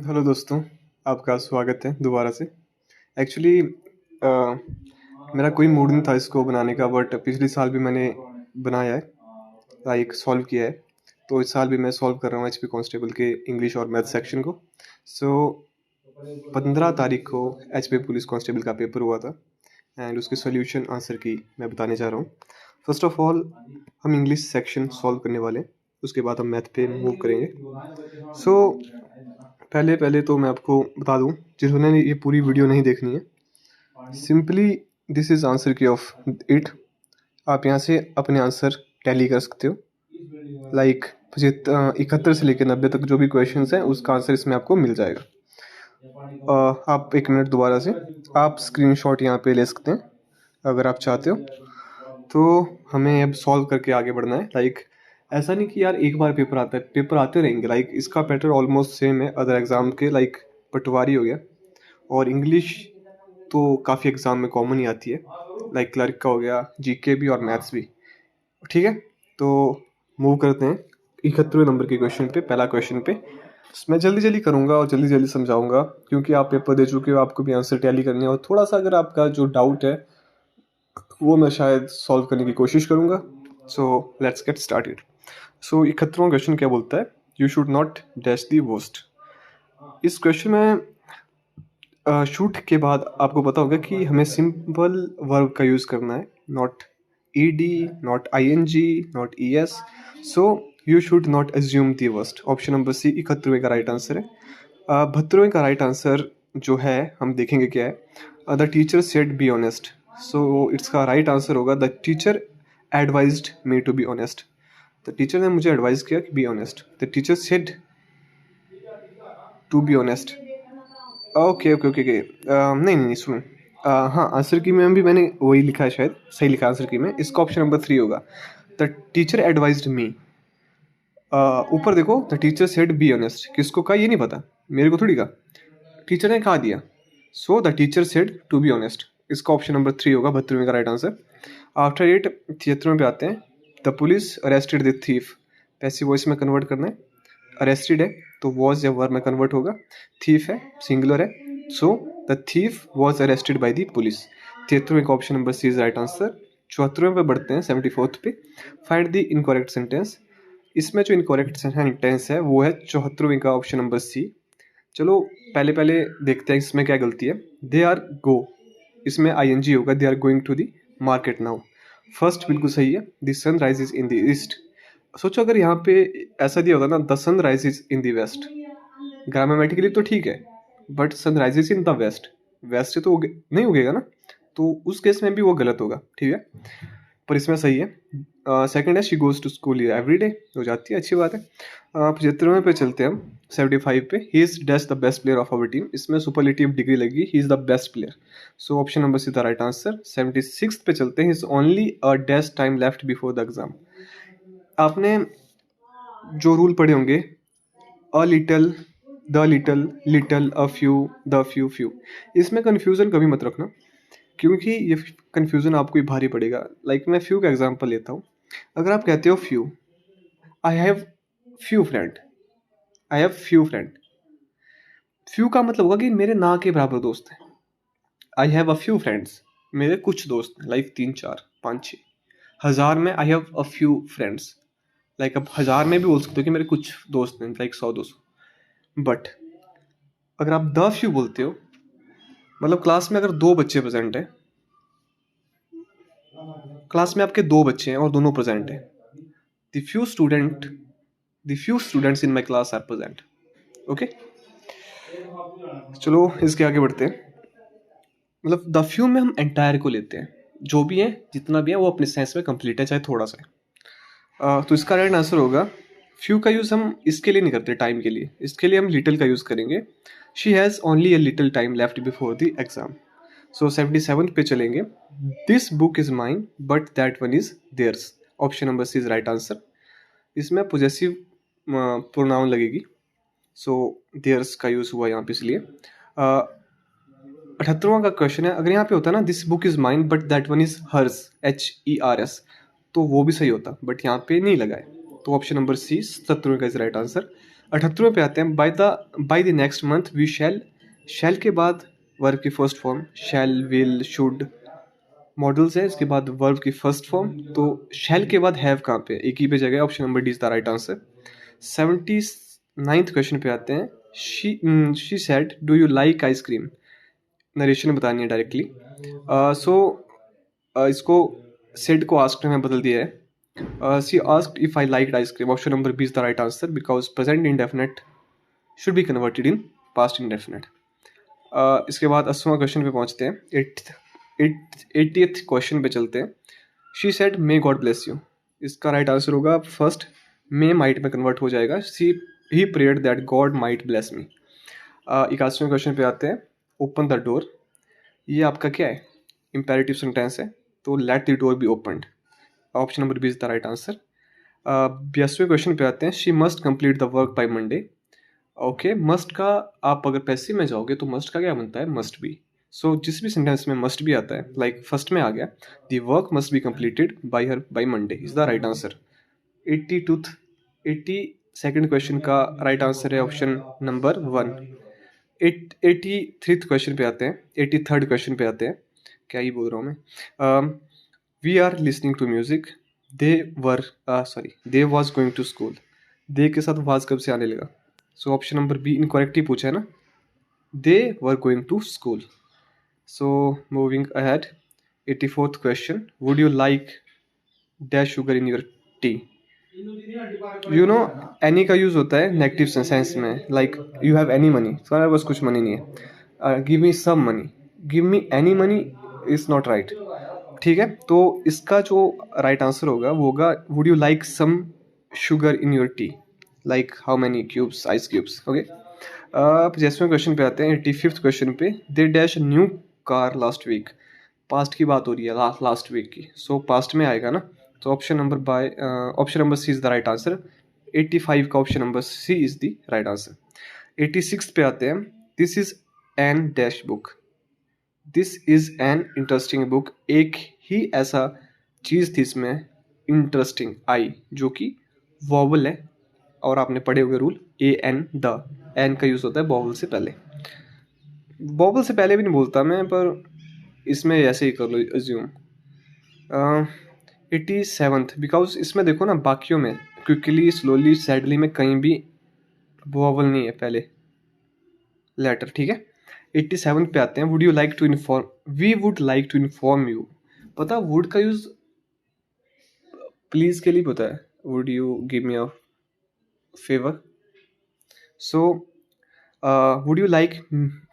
Hello दोस्तों, आपका स्वागत है दोबारा से। एक्चुअली मेरा कोई मूड नहीं था इसको बनाने का, बट पिछले साल भी मैंने बनाया है, लाइक सॉल्व किया है। तो इस साल भी मैं सॉल्व कर रहा हूँ एचपी कांस्टेबल के इंग्लिश और मैथ सेक्शन को। सो 15 तारीख को एचपी पुलिस कांस्टेबल का पेपर हुआ था एंड उसके सॉल्यूशन आंसर की मैं बताने जा रहा हूँ। फर्स्ट ऑफ ऑल हम इंग्लिश सेक्शन सॉल्व करने वाले हैं, उसके बाद हम मैथ पे मूव करेंगे। सो पहले पहले तो मैं आपको बता दूं, जिन्होंने ये पूरी वीडियो नहीं देखनी है, सिंपली दिस इज आंसर की ऑफ इट। आप यहाँ से अपने आंसर टैली कर सकते हो, लाइक 71 से लेकर 90 तक जो भी क्वेश्चंस हैं उसका आंसर इसमें आपको मिल जाएगा। आप 1 मिनट दोबारा से आप स्क्रीनशॉट यहाँ पे ले सकते हैं अगर आप चाहते हो। तो हमें अब सॉल्व करके आगे बढ़ना है। लाइक ऐसा नहीं कि यार एक बार पेपर आता है, पेपर आते रहेंगे। लाइक इसका पैटर्न ऑलमोस्ट सेम है अदर एग्जाम के, लाइक पटवारी हो गया और इंग्लिश तो काफ़ी एग्जाम में कॉमन ही आती है, लाइक क्लर्क का हो गया, जीके भी और मैथ्स भी। ठीक है, तो मूव करते हैं 71वें नंबर के क्वेश्चन पे। पहला क्वेश्चन पे मैं जल्दी जल्दी करूंगा और जल्दी जल्दी समझाऊंगा, क्योंकि आप पेपर दे चुके हो, आपको भी आंसर टैली करनी है और थोड़ा सा अगर आपका जो डाउट है वो मैं शायद सॉल्व करने की कोशिश करूंगा। So let's get started. So 71वां क्वेश्चन क्या बोलता है? You should not dash the worst. इस क्वेश्चन में शूट के बाद आपको पता होगा कि हमें सिंपल वर्ब का यूज़ करना है, not ED, not ING, not ES. So you should not assume the worst. Option number C 71वें का राइट आंसर है। 72वें का राइट आंसर जो है हम देखेंगे क्या है। The teacher said be honest. So इसका राइट आंसर होगा the teacher advised me to be honest. The teacher ने मुझे एडवाइस किया कि be honest. The teacher said to be honest. Okay okay okay okay, नहीं नहीं नहीं सुनो। हाँ, आंसर की में भी मैंने वही लिखा है, शायद सही लिखा आंसर की में। इसका ऑप्शन नंबर 3 होगा, द टीचर एडवाइज्ड मी। ऊपर देखो, the teacher said be honest, किसको कहा ये नहीं पता, मेरे को थोड़ी कहा, टीचर ने कहा दिया। So the teacher said to be honest, इसका ऑप्शन नंबर 3 होगा 72वें का राइट आंसर। आफ्टर 8 73वें पे आते हैं। The police arrested the thief. Passive voice में कन्वर्ट करना है। अरेस्टेड है तो वॉज या वर में कन्वर्ट होगा। थीफ है, सिंगुलर है, so the thief was arrested by the police. 73वें का option number C is right answer. 74वें पे बढ़ते हैं, 74th पे। Find the incorrect sentence. इसमें जो इनकरेक्ट सेंटेंस है वो है 74वें का ऑप्शन नंबर सी। चलो पहले पहले देखते हैं इसमें क्या गलती है। दे आर गो, इसमें आईएनजी होगा, they are going to the market now. First बिल्कुल सही है, the sun rises in the east. सोचो अगर यहाँ पे ऐसा दिया होता ना, the sun rises in the west, grammatically तो ठीक है, but sun rises in the west, west तो नहीं उगेगा ना, तो उस केस में भी वो गलत होगा। ठीक है, पर इसमें सही है। सेकंड है she goes to school every day, हो जाती है, अच्छी बात है। 75वें पे चलते हैं हम, 75 पे। He is dash the best player of our team, इसमें सुपरलेटिव डिग्री लगी, he is the best player. So option number C the right answer. 76 पे चलते हैं, is only a dash time left before the exam. आपने जो rule पढ़े होंगे, a little, the little, little, a few, the few, few, इसमें confusion कभी मत रखना, क्योंकि ये कन्फ्यूजन आपको ही भारी पड़ेगा। लाइक मैं फ्यू का एग्जांपल लेता हूँ। अगर आप कहते हो few, I have few friend, I have few friend, few का मतलब होगा कि मेरे ना के बराबर दोस्त हैं। I have a few friends, मेरे कुछ दोस्त हैं, लाइक 3 4 5 6। हजार में I have a few friends, like अब हजार में भी बोल सकते हो कि मेरे कुछ दोस्त हैं, लाइक 100 200। बट अगर आप द फ्यू बोलते हो, मतलब क्लास में अगर 2 बच्चे प्रेजेंट है, क्लास में आपके 2 बच्चे हैं और दोनों प्रेजेंट हैं, the few student, the few students in my class are present. Okay, चलो इसके आगे बढ़ते हैं। मतलब द फ्यू में हम एंटायर को लेते हैं, जो भी है जितना भी है वो अपने सेंस में कंप्लीट है, चाहे थोड़ा सा है। तो इसका राइट आंसर होगा, फ्यू का यूज़ हम इसके लिए नहीं करते, टाइम के लिए, इसके लिए हम लिटिल का यूज़ करेंगे। She has only a little time left before the exam. So 77 पे चलेंगे। This book is mine but that one is theirs. Option number C is right answer. इसमें पोजेसिव प्रोनाउन लगेगी, सो देयर्स का use हुआ यहाँ पे, इसलिए। 78वां का क्वेश्चन है, अगर यहाँ पे होता ना this book is mine but that one is hers, HERS, तो वो भी सही होता, बट यहाँ पे नहीं लगा है। तो ऑप्शन नंबर सी 77वें का इज राइट आंसर। 78वें पे आते हैं, by the next month we shall के बाद वर्ब की first form, shall, will, should models है, इसके बाद वर्ब की फर्स्ट फॉर्म, तो शैल के बाद हैव कहाँ पे, एक ही पे जगह, option number D is the right answer. 79th question पे आते हैं, she said do you like ice cream, narration बतानी है डायरेक्टली। सो इसको सेड को आस्क्ड में बदल दिया है, she asked if I liked ice cream, option number B is the right answer, because present indefinite should be converted in past indefinite. इसके बाद 80वां क्वेश्चन पे पहुंचते हैं, 80th क्वेश्चन पे चलते हैं। She said may God bless you, इसका right answer होगा फर्स्ट, मे माइट में कन्वर्ट हो जाएगा, she he prayed that God might bless me. 81वें क्वेश्चन पे आते हैं, ओपन द डोर, ये आपका क्या है, इंपेरेटिव सेंटेंस है, तो let the door be opened, option number B is the right answer. 82वें क्वेश्चन पे आते हैं, she must complete the work by Monday. Okay, must का आप अगर पैसिव में जाओगे तो मस्ट का क्या बनता है, मस्ट बी। सो जिस भी सेंटेंस में मस्ट भी आता है, लाइक फर्स्ट में आ गया, the work must be completed by her by Monday is the right answer. 82nd question का राइट आंसर है ऑप्शन नंबर 1। 83 क्वेश्चन पे आते हैं, 83rd क्वेश्चन पे आते हैं, क्या ही बोल रहा हूँ मैं। We are listening to music, they was going to school, they के साथ वाज कब से आने लगा, so option number B incorrect ही पूछा है ना, they were going to school. So moving ahead, 84th question, would you like dash sugar in your tea. You know, any का यूज होता है नेगेटिव सेंस में, like you have any money, तुम्हारे पास कुछ मनी नहीं है, give me some money, give me any money is not right, ठीक है। तो इसका जो राइट आंसर होगा वो होगा would you like some sugar in your tea, like how many cubes, ice cubes, okay. अब 50वें क्वेश्चन पे आते हैं, 85th क्वेश्चन पे, they dash new car last week, past की बात हो रही है, लास्ट वीक की, सो पास्ट में आएगा ना, तो option number C is the right answer. 85 का option number C is the right answer. 86 पे आते हैं, this is an dash book, this is an interesting book, एक ही ऐसा चीज़ थी इसमें इंटरेस्टिंग आई, जो कि वॉवल है, और आपने पढ़े हुए rule a an, the an का यूज़ होता है वॉवल से पहले, वॉवल से पहले भी नहीं बोलता मैं, पर इसमें ऐसे ही कर लो एज्यूम। 87th, बिकॉज इसमें देखो ना, बाकियों में क्विकली, स्लोली, सैडली में कहीं भी वॉवल नहीं है पहले लेटर, ठीक है। 87 पे आते हैं, would you like to inform, we would like to inform you, पता वुड का यूज प्लीज के लिए पता है, would you give me a favour, so would you like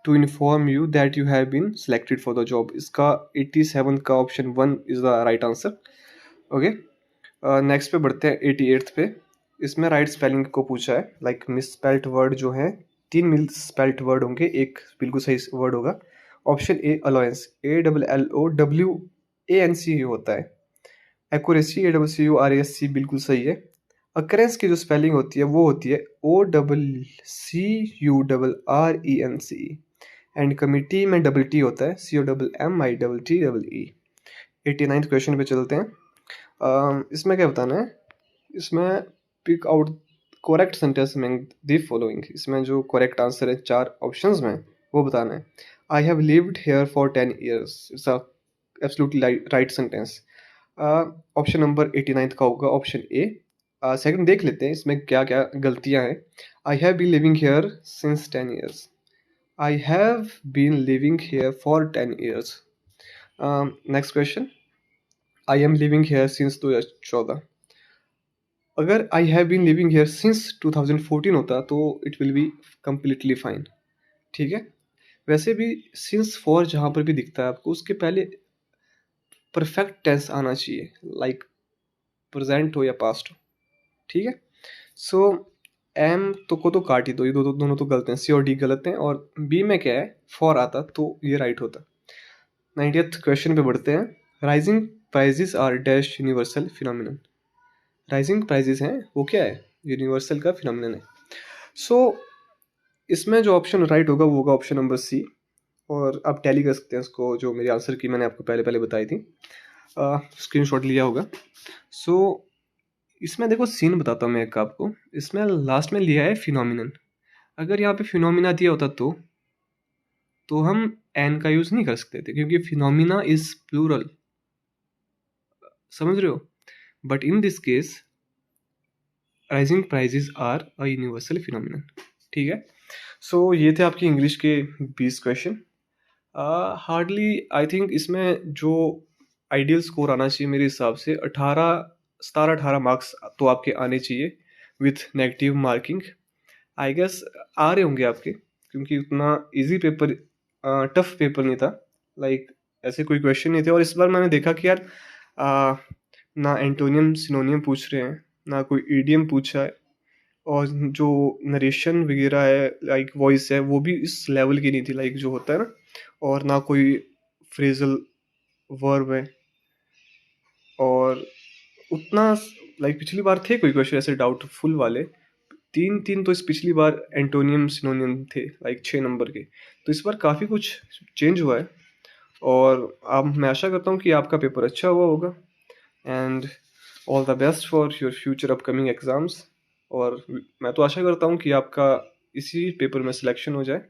to inform you that you have been selected for the job, इसका 87 का option 1 is the right answer, okay. Next पे बढ़ते हैं 88th पे, इसमें राइट स्पेलिंग को पूछा है, लाइक मिस स्पेल्ट वर्ड जो है, 3 मिस स्पेल्ट वर्ड होंगे, एक बिल्कुल सही वर्ड होगा। ऑप्शन ए अलाउंस, ALLOWANC होता है। एक्यूरेसी ACCURASC बिल्कुल सही है। अकरेंस की जो स्पेलिंग होती है वो होती है OCCURRENCE, एंड कमिटी में डबल टी होता है, COMMITTEE। 89th क्वेश्चन पे चलते हैं, इसमें क्या बताना है, इसमें पिक आउट करेक्ट सेंटेंस में दी फॉलोइंग, इसमें जो करेक्ट आंसर है 4 ऑप्शंस में वो बताना है। I have lived hair for 10 years, it's a absolutely right sentence. Option number 89th का होगा ऑप्शन ए। सेकंड देख लेते हैं इसमें क्या क्या गलतियां हैं। I have been living here since 10 years, I have been living here for 10 years। Next question, I am living here since 2014, अगर I have been living here since 2014 होता तो it will be completely fine, ठीक है। वैसे भी since for जहाँ पर भी दिखता है आपको, उसके पहले परफेक्ट टेंस आना चाहिए, लाइक प्रेजेंट हो या पास्ट हो, ठीक है। सो एम तो को तो काट ही दो, ये दोनों तो गलत हैं, सी और डी गलत हैं, और बी में क्या है, फॉर आता तो ये राइट होता। 90th क्वेश्चन पे बढ़ते हैं, rising prices are dash universal phenomenon, rising prices हैं वो क्या है, यूनिवर्सल का फिनोमिनन है। सो इसमें जो ऑप्शन राइट होगा वो होगा ऑप्शन नंबर सी, और आप टैली कर सकते हैं उसको, जो मेरी आंसर की मैंने आपको पहले बताई थी, स्क्रीनशॉट लिया होगा। सो इसमें देखो सीन बताता हूँ मैं एक आपको, इसमें लास्ट में लिया है फिनोमिनन। अगर यहाँ पे फिनोमिना दिया होता तो हम एन का यूज़ नहीं कर सकते थे, क्योंकि फिनोमिना इज प्लूरल, समझ रहे हो। But in this case rising prices are a universal phenomenon. ठीक है, सो ये थे आपकी इंग्लिश के 20 क्वेश्चन। हार्डली आई थिंक इसमें जो आइडियल स्कोर आना चाहिए मेरे हिसाब से 17-18 मार्क्स तो आपके आने चाहिए with negative marking. I guess आ रहे होंगे आपके, क्योंकि उतना इजी पेपर, टफ पेपर नहीं था। लाइक ऐसे कोई क्वेश्चन नहीं थे। और इस बार मैंने देखा कि यार ना एंटोनियम सिनोनियम पूछ रहे हैं, ना कोई ईडियम पूछा है, और जो नरेशन वगैरह है, लाइक वॉइस है, वो भी इस लेवल की नहीं थी, लाइक जो होता है ना। और ना कोई फ्रेजल वर्ब है। और उतना लाइक पिछली बार थे कोई क्वेश्चन ऐसे डाउटफुल वाले, तीन तीन तो इस पिछली बार एंटोनियम सिनोनियम थे, लाइक 6 नंबर के। तो इस बार काफ़ी कुछ चेंज हुआ है। और अब मैं आशा करता हूँ कि आपका पेपर अच्छा हुआ होगा। And all the best for your future upcoming exams. और मैं तो आशा करता हूँ कि आपका इसी पेपर में सिलेक्शन हो जाए,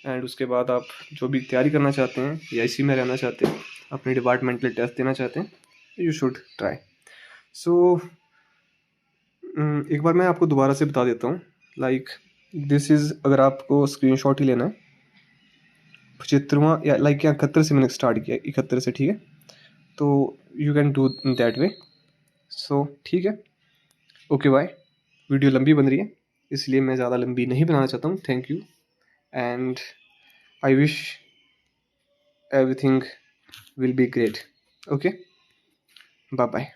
एंड उसके बाद आप जो भी तैयारी करना चाहते हैं या इसी में रहना चाहते हैं, अपने डिपार्टमेंटल टेस्ट देना चाहते हैं, यू शुड ट्राई। सो एक बार मैं आपको दोबारा से बता देता हूँ। लाइक दिस इज़, अगर आपको स्क्रीनशॉट ही लेना है, 75वां या लाइक 71 से मैंने स्टार्ट किया, 71 से, ठीक है। तो you can do that way. So ठीक है, ओके बाय। वीडियो लंबी बन रही है, इसलिए मैं ज़्यादा लंबी नहीं बनाना चाहता हूँ। Thank you, and I wish everything will be great. Okay, bye bye.